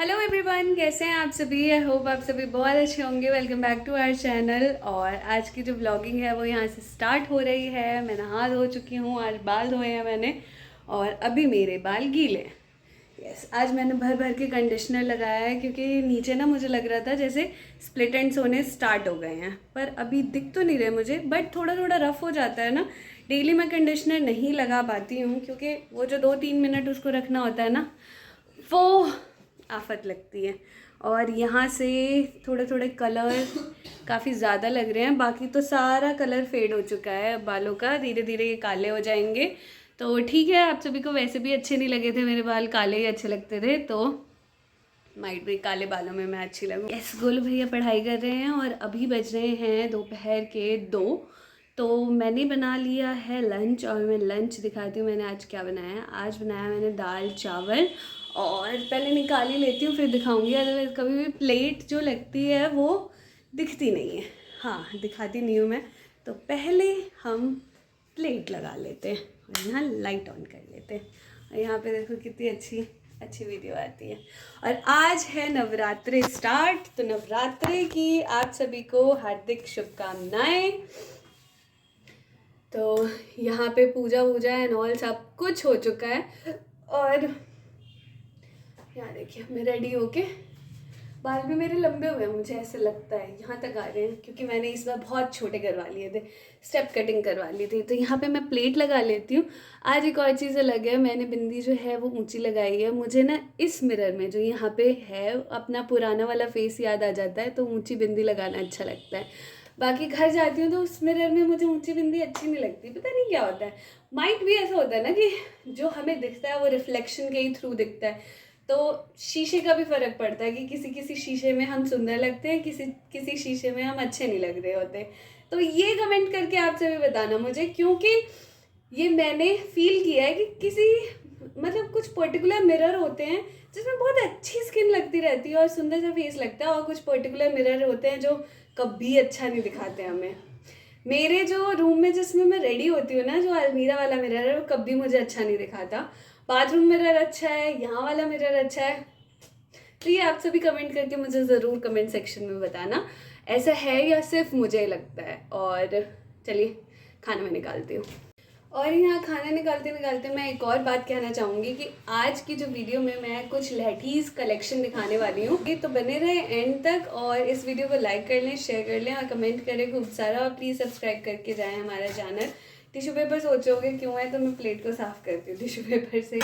Hello everyone, कैसे हैं आप सभी। आई होप आप सभी बहुत अच्छे होंगे। Welcome back to our channel. और आज की जो व्लॉगिंग है वो यहाँ से स्टार्ट हो रही है। मैं नहा धो चुकी हूँ, आज बाल धोए हैं मैंने और अभी मेरे बाल गीले हैं। यस, आज मैंने भर भर के कंडीशनर लगाया है क्योंकि नीचे ना मुझे लग रहा था जैसे स्प्लिट एंड्स होने स्टार्ट हो गए हैं, पर अभी दिख तो नहीं रहे मुझे, बट थोड़ा थोड़ा रफ हो जाता है ना। डेली मैं कंडीशनर नहीं लगा पाती हूँ क्योंकि वो जो 2-3 मिनट उसको रखना होता है ना, वो आफत लगती है। और यहाँ से थोड़े थोड़े कलर काफ़ी ज़्यादा लग रहे हैं, बाकी तो सारा कलर फेड हो चुका है बालों का। धीरे धीरे ये काले हो जाएंगे तो ठीक है। आप सभी को वैसे भी अच्छे नहीं लगे थे, मेरे बाल काले ही अच्छे लगते थे, तो माइट भी काले बालों में मैं अच्छी लगूँ। यस, गोलू भैया पढ़ाई कर रहे हैं और अभी बज रहे हैं दोपहर के 2। तो मैंने बना लिया है लंच और मैं लंच दिखाती हूँ मैंने आज क्या बनाया है। आज बनाया मैंने दाल चावल, और पहले निकाल ही लेती हूँ फिर दिखाऊंगी। अदरवाइज कभी भी प्लेट जो लगती है वो दिखती नहीं है। हाँ, दिखाती नहीं हूँ मैं। तो पहले हम प्लेट लगा लेते हैं और यहाँ लाइट ऑन कर लेते हैं। और यहाँ पे देखो कितनी अच्छी अच्छी वीडियो आती है। और आज है नवरात्रि स्टार्ट, तो नवरात्रि की आप सभी को हार्दिक शुभकामनाएं। तो यहाँ पे पूजा वूजा एंड ऑल सब कुछ हो चुका है। और यहाँ देखिए मैं रेडी होके, बाल भी मेरे लंबे हुए हैं, मुझे ऐसे लगता है यहाँ तक आ रहे हैं क्योंकि मैंने इस बार बहुत छोटे करवा लिए थे, स्टेप कटिंग करवा ली थी। तो यहाँ पे मैं प्लेट लगा लेती हूँ। आज एक और चीज़ अलग है, मैंने बिंदी जो है वो ऊंची लगाई है। मुझे ना इस मिरर में जो यहाँ पे है अपना पुराना वाला फेस याद आ जाता है, तो ऊँची बिंदी लगाना अच्छा लगता है। बाकी घर जाती हूँ तो उस मिरर में मुझे ऊँची बिंदी अच्छी नहीं लगती, पता नहीं क्या होता है। माइट भी ऐसा होता है ना कि जो हमें दिखता है वो रिफ्लेक्शन के ही थ्रू दिखता है। तो शीशे का भी फर्क पड़ता है कि किसी किसी शीशे में हम सुंदर लगते हैं, किसी किसी शीशे में हम अच्छे नहीं लग रहे होते। तो ये कमेंट करके आप सभी बताना मुझे, क्योंकि ये मैंने फील किया है कि किसी मतलब कुछ पर्टिकुलर मिरर होते हैं जिसमें बहुत अच्छी स्किन लगती रहती है और सुंदर सा फेस लगता है, और कुछ पर्टिकुलर मिरर होते हैं जो कभी अच्छा नहीं दिखाते हमें। मेरे जो रूम में जिसमें मैं रेडी होती हूँ ना, जो अलमीरा वाला मिरर है वो कभी मुझे अच्छा नहीं दिखाता। बाथरूम मिरर अच्छा है, यहाँ वाला मिरर अच्छा है। तो ये आप सभी कमेंट करके मुझे ज़रूर कमेंट सेक्शन में बताना ऐसा है या सिर्फ मुझे लगता है। और चलिए खाना में निकालती हूँ। और यहाँ खाना निकालते निकालते मैं एक और बात कहना चाहूँगी कि आज की जो वीडियो में मैं कुछ लहठीज़ कलेक्शन दिखाने वाली हूँ, तो बने रहे एंड तक। और इस वीडियो को लाइक कर लें, शेयर कर लें और कमेंट करें खूब सारा, और प्लीज़ सब्सक्राइब करके जाएं हमारा चैनल। टिश्यू पेपर सोचोगे क्यों है, तो मैं प्लेट को साफ़ करती हूँ टिश्यू पेपर से,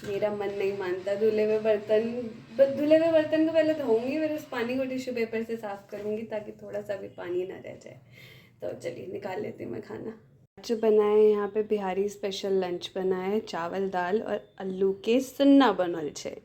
मेरा मन नहीं मानता। धुले हुए बर्तन को पहले धोऊंगी, फिर उस पानी को टिश्यू पेपर से साफ़ करूँगी ताकि थोड़ा सा भी पानी ना रह जाए। तो चलिए निकाल लेती हूँ मैं खाना। जो बनाए यहाँ पे बिहारी स्पेशल लंच बना है, चावल दाल और आलू के सन्ना बनल छे।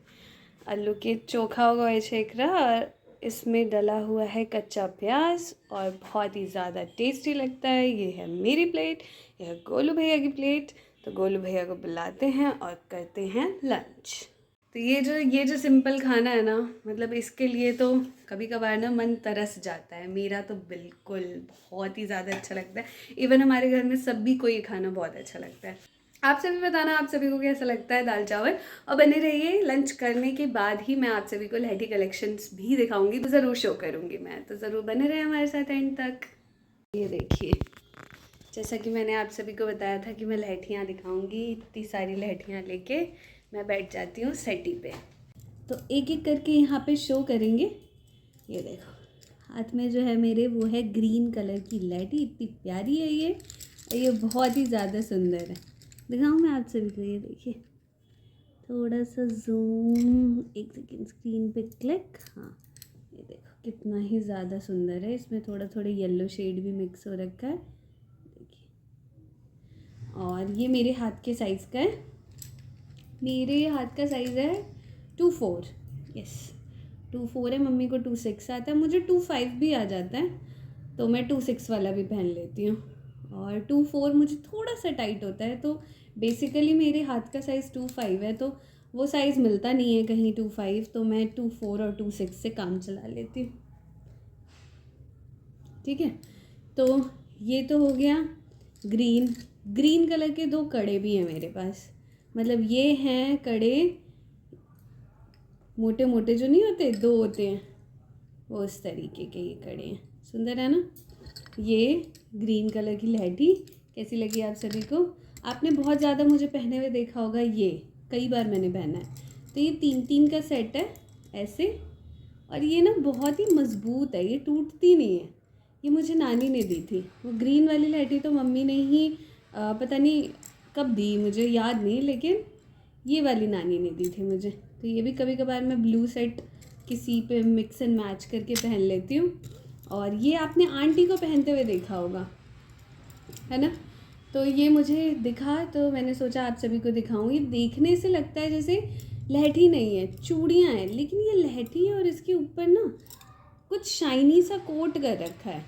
आलू के चोखा उगाए छे एकरा, और इसमें डला हुआ है कच्चा प्याज और बहुत ही ज़्यादा टेस्टी लगता है। ये है मेरी प्लेट, यह है गोलू भैया की प्लेट। तो गोलू भैया को बुलाते हैं और करते हैं लंच। तो ये जो सिंपल खाना है ना, मतलब इसके लिए तो कभी कभार ना मन तरस जाता है। मेरा तो बिल्कुल बहुत ही ज़्यादा अच्छा लगता है। इवन हमारे घर में सभी को ये खाना बहुत अच्छा लगता है। आप सभी बताना आप सभी को कैसा लगता है दाल चावल। और बने रहिए, लंच करने के बाद ही मैं आप सभी को लहठी कलेक्शंस भी दिखाऊंगी, तो ज़रूर शो करूँगी मैं। तो ज़रूर बने रहे हमारे साथ एंड तक। ये देखिए, जैसा कि मैंने आप सभी को बताया था कि मैं लहठियाँ दिखाऊंगी, इतनी सारी लहठियाँ लेके मैं बैठ जाती हूँ सेटी पे। तो एक एक करके यहाँ पे शो करेंगे। ये देखो हाथ में जो है मेरे वो है ग्रीन कलर की लहठी, इतनी प्यारी है ये बहुत ही ज़्यादा सुंदर है। दिखाऊँ मैं आप सभी को, ये देखिए थोड़ा सा जूम, एक सेकेंड, स्क्रीन पे क्लिक। हाँ, ये देखो कितना ही ज़्यादा सुंदर है। इसमें थोड़ा थोड़ा येलो शेड भी मिक्स हो रखा है, देखिए। और ये मेरे हाथ के साइज़ का है, मेरे हाथ का साइज़ है 2-4। यस, 2-4 है। मम्मी को 2-6 आता है, मुझे 2-5 भी आ जाता है, तो मैं 2-6 वाला भी पहन लेती हूँ। और 2-4 मुझे थोड़ा सा टाइट होता है, तो बेसिकली मेरे हाथ का साइज़ 2-5 है, तो वो साइज़ मिलता नहीं है कहीं 2-5, तो मैं 2-4 और 2-6 से काम चला लेती हूँ। ठीक है, तो ये तो हो गया ग्रीन कलर के 2 कड़े भी हैं मेरे पास। मतलब ये हैं कड़े मोटे मोटे जो नहीं होते, 2 होते हैं, वो उस तरीके के ये कड़े हैं। सुंदर है ना। ये ग्रीन कलर की लहठी कैसी लगी आप सभी को? आपने बहुत ज़्यादा मुझे पहने हुए देखा होगा, ये कई बार मैंने पहना है। तो ये 3-3 का सेट है ऐसे, और ये ना बहुत ही मज़बूत है, ये टूटती नहीं है। ये मुझे नानी ने दी थी। वो ग्रीन वाली लहठी तो मम्मी ने ही पता नहीं कब दी, मुझे याद नहीं, लेकिन ये वाली नानी ने दी थी मुझे। तो ये भी कभी कभार मैं ब्लू सेट किसी पे मिक्स एंड मैच करके पहन लेती हूँ। और ये आपने आंटी को पहनते हुए देखा होगा, है ना। तो ये मुझे दिखा तो मैंने सोचा आप सभी को दिखाऊं। ये देखने से लगता है जैसे लहठी नहीं है, चूड़ियाँ हैं, लेकिन ये लहठी है और इसके ऊपर ना कुछ शाइनी सा कोट कर रखा है।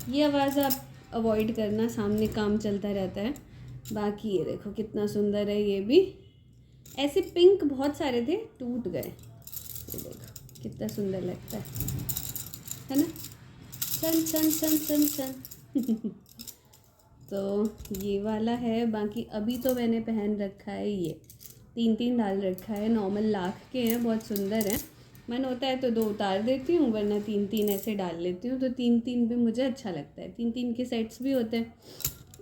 ये आवाज़ आप अवॉइड करना, सामने काम चलता रहता है। बाकी ये देखो कितना सुंदर है। ये भी ऐसे पिंक बहुत सारे थे, टूट गए। ये देखो कितना सुंदर लगता है ना। सन सन सन सन सन तो ये वाला है। बाकी अभी तो मैंने पहन रखा है, ये 3-3 डाल रखा है। नॉर्मल लाख के हैं, बहुत सुंदर है। मन होता है तो 2 उतार देती हूँ, वरना 3-3 ऐसे डाल लेती हूँ। तो 3-3 भी मुझे अच्छा लगता है, 3-3 के सेट्स भी होते हैं।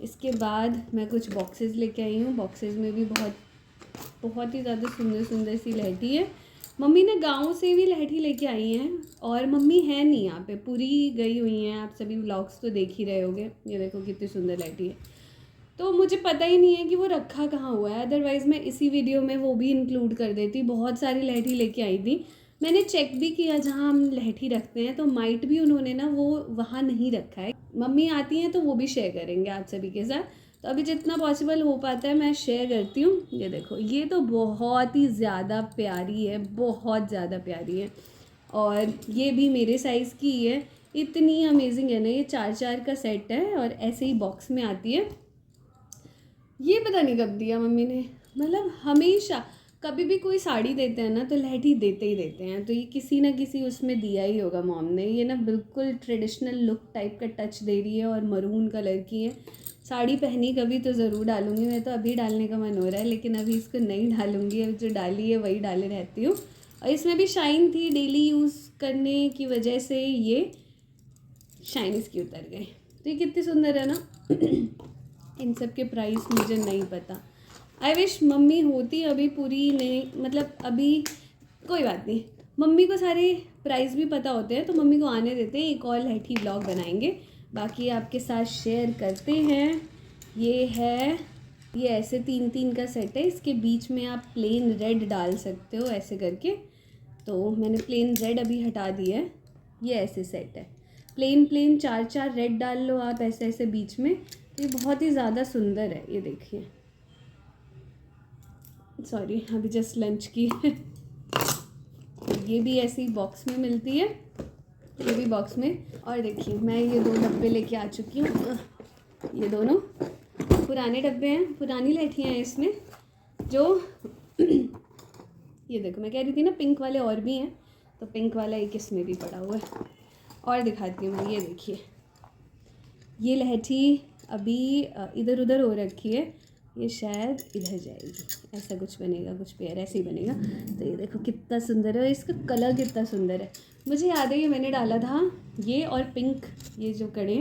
इसके बाद मैं कुछ बॉक्सेस लेके आई हूँ। बॉक्सेस में भी बहुत ही ज़्यादा सुंदर सुंदर सी लहठी है। मम्मी ने गाँव से भी लहठी लेके आई हैं, और मम्मी है नहीं यहाँ पे, पूरी गई हुई हैं। आप सभी व्लॉग्स तो देख ही रहे होगे। ये देखो कितनी सुंदर लहठी है। तो मुझे पता ही नहीं है कि वो रखा कहाँ हुआ है, अदरवाइज़ मैं इसी वीडियो में वो भी इंक्लूड कर देती। बहुत सारी लहठी लेके आई थी, मैंने चेक भी किया जहाँ हम लहठी रखते हैं, तो माइट भी उन्होंने ना वो वहाँ नहीं रखा है। मम्मी आती हैं तो वो भी शेयर करेंगे आप सभी के साथ। तो अभी जितना पॉसिबल हो पाता है मैं शेयर करती हूँ। ये देखो, ये तो बहुत ही ज़्यादा प्यारी है, बहुत ज़्यादा प्यारी है, और ये भी मेरे साइज़ की ही है। इतनी अमेजिंग है ना। ये 4-4 का सेट है और ऐसे ही बॉक्स में आती है। ये पता नहीं कब दिया मम्मी ने, मतलब हमेशा कभी भी कोई साड़ी देते हैं ना तो लहठी देते ही देते हैं। तो ये किसी ना किसी उसमें दिया ही होगा मॉम ने। ये ना बिल्कुल ट्रेडिशनल लुक टाइप का टच दे रही है, और मरून कलर की है। साड़ी पहनी कभी तो ज़रूर डालूंगी मैं, तो अभी डालने का मन हो रहा है, लेकिन अभी इसको नहीं डालूंगी। अभी जो डाली है वही डाले रहती हूँ। और इसमें भी शाइन थी, डेली यूज़ करने की वजह से ये शाइन इसकी उतर गई। तो ये कितनी सुंदर है ना। इन सब के प्राइस मुझे नहीं पता। आई विश मम्मी होती, अभी पूरी नहीं, मतलब अभी कोई बात नहीं, मम्मी को सारे प्राइस भी पता होते हैं, तो मम्मी को आने देते हैं। एक और लहठी व्लॉग बनाएंगे, बाकी आपके साथ शेयर करते हैं। ये है, ये ऐसे 3-3 का सेट है। इसके बीच में आप प्लेन रेड डाल सकते हो ऐसे करके। तो मैंने प्लेन रेड अभी हटा दिया है। ये ऐसे सेट है, प्लेन 4-4 रेड डाल लो आप ऐसे ऐसे बीच में। तो ये बहुत ही ज़्यादा सुंदर है। ये देखिए, सॉरी अभी जस्ट लंच की ये भी ऐसी बॉक्स में मिलती है, ये भी बॉक्स में। और देखिए मैं ये 2 डब्बे लेके आ चुकी हूँ। ये दोनों पुराने डब्बे हैं, पुरानी लहठियाँ हैं इसमें जो ये देखो, मैं कह रही थी ना पिंक वाले और भी हैं, तो पिंक वाला एक इसमें भी पड़ा हुआ है। और दिखाती हूँ मैं। ये देखिए, ये लहठी अभी इधर उधर हो रखी है, ये शायद इधर जाएगी, ऐसा कुछ बनेगा, कुछ पेयर ऐसे ही बनेगा। तो ये देखो कितना सुंदर है, इसका कलर कितना सुंदर है। मुझे याद है ये मैंने डाला था, ये और पिंक, ये जो कड़े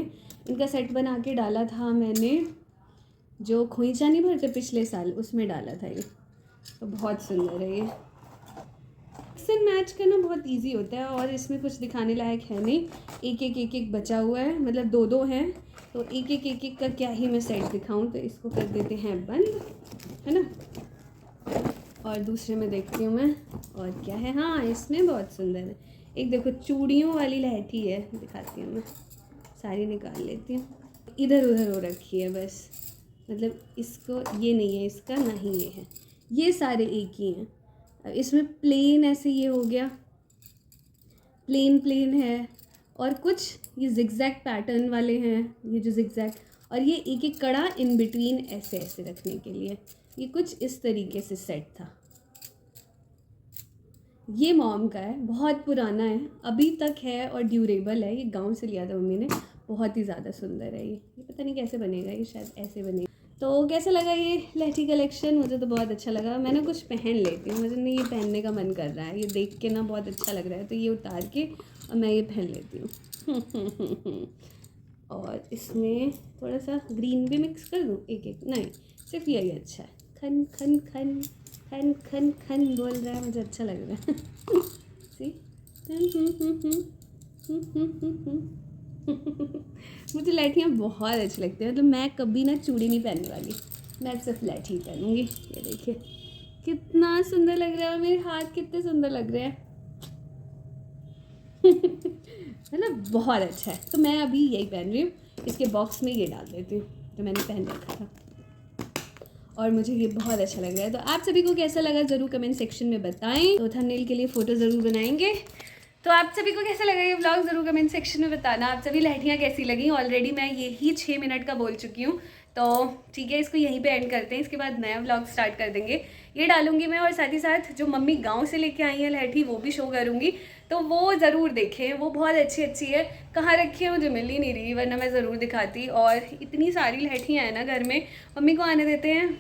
इनका सेट बना के डाला था मैंने, जो खोईचा नहीं भरते पिछले साल, उसमें डाला था ये। तो बहुत सुंदर है ये। मिक्स एंड मैच करना बहुत इजी होता है, और इसमें कुछ दिखाने लायक है नहीं। एक बचा हुआ है, मतलब 2-2 हैं, तो एक का क्या ही मैं सेट दिखाऊं। तो इसको कर देते हैं बंद, है ना। और दूसरे में देखती हूँ मैं और क्या है। हाँ, इसमें बहुत सुंदर है। एक देखो चूड़ियों वाली लहठी है, दिखाती हूँ मैं, सारी निकाल लेती हूँ। इधर उधर हो रखी है बस, मतलब इसको ये नहीं है इसका, ना ही ये है, ये सारे एक ही हैं। इसमें प्लेन ऐसे ये हो गया, प्लेन है, और कुछ ये जिगजैग पैटर्न वाले हैं, ये जो जिगजैग, और ये एक कड़ा इन बिटवीन ऐसे ऐसे रखने के लिए। ये कुछ इस तरीके से सेट था। ये मॉम का है, बहुत पुराना है, अभी तक है और ड्यूरेबल है। ये गांव से लिया था मम्मी ने, बहुत ही ज़्यादा सुंदर है ये पता नहीं कैसे बनेगा, ये शायद ऐसे बनेगा। तो कैसा लगा ये लहठी कलेक्शन? मुझे तो बहुत अच्छा लगा। मैं ना कुछ पहन लेती हूँ, मुझे ना ये पहनने का मन कर रहा है, ये देख के ना बहुत अच्छा लग रहा है, तो ये उतार के और मैं ये पहन लेती हूँ। और इसमें थोड़ा सा ग्रीन भी मिक्स कर दूँ, एक एक नहीं, सिर्फ यही अच्छा है। खन खन खन खन खन खन बोल रहा है, मुझे अच्छा लग रहा है। सी मुझे लहठियाँ बहुत अच्छी लगती हैं, मतलब मैं कभी ना चूड़ी नहीं पहनने वाली, मैं सिर्फ लहठी पहनूंगी। ये देखिए कितना सुंदर लग रहा है, मेरे हाथ कितने सुंदर लग रहे हैं। मतलब बहुत अच्छा है। तो मैं अभी यही पहन रही हूँ, इसके बॉक्स में ये डाल देती हूँ, तो मैंने पहन रखा था और मुझे ये बहुत अच्छा लग रहा है। तो आप सभी को कैसा लगा ज़रूर कमेंट सेक्शन में बताएं। तो थंबनेल के लिए फ़ोटो ज़रूर बनाएंगे। तो आप सभी को कैसा लगा ये व्लॉग ज़रूर कमेंट सेक्शन में बताना। आप सभी लहठियाँ कैसी लगी? ऑलरेडी मैं यही 6 मिनट का बोल चुकी हूँ, तो ठीक है, इसको यहीं पे एंड करते हैं। इसके बाद नया व्लॉग स्टार्ट कर देंगे, ये डालूंगी मैं, और साथ ही साथ जो मम्मी गांव से लेके आई है लहठी वो भी शो करूँगी, तो वो ज़रूर देखें, वो बहुत अच्छी है। कहाँ रखी है मुझे मिल ही नहीं रही, वरना मैं ज़रूर दिखाती। और इतनी सारी लहठियाँ हैं ना घर में, मम्मी को आने देते हैं,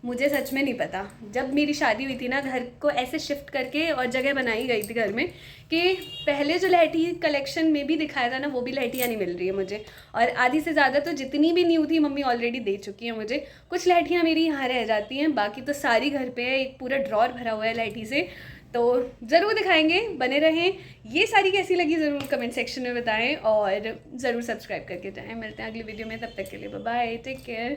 मुझे सच में नहीं पता। जब मेरी शादी हुई थी ना, घर को ऐसे शिफ्ट करके और जगह बनाई गई थी घर में कि पहले जो लहठी कलेक्शन में भी दिखाया था ना, वो भी लहठियाँ नहीं मिल रही है मुझे। और आधी से ज़्यादा तो जितनी भी न्यू थी मम्मी ऑलरेडी दे चुकी है मुझे। कुछ लहठियाँ मेरी यहाँ रह जाती हैं, बाकी तो सारी घर पे है, एक पूरा ड्रॉर भरा हुआ है लहठी से। तो ज़रूर दिखाएंगे, बने रहें। ये सारी कैसी लगी ज़रूर कमेंट सेक्शन में बताएं, और ज़रूर सब्सक्राइब करके जाएँ। मिलते हैं अगली वीडियो में, तब तक के लिए बाय बाय, टेक केयर।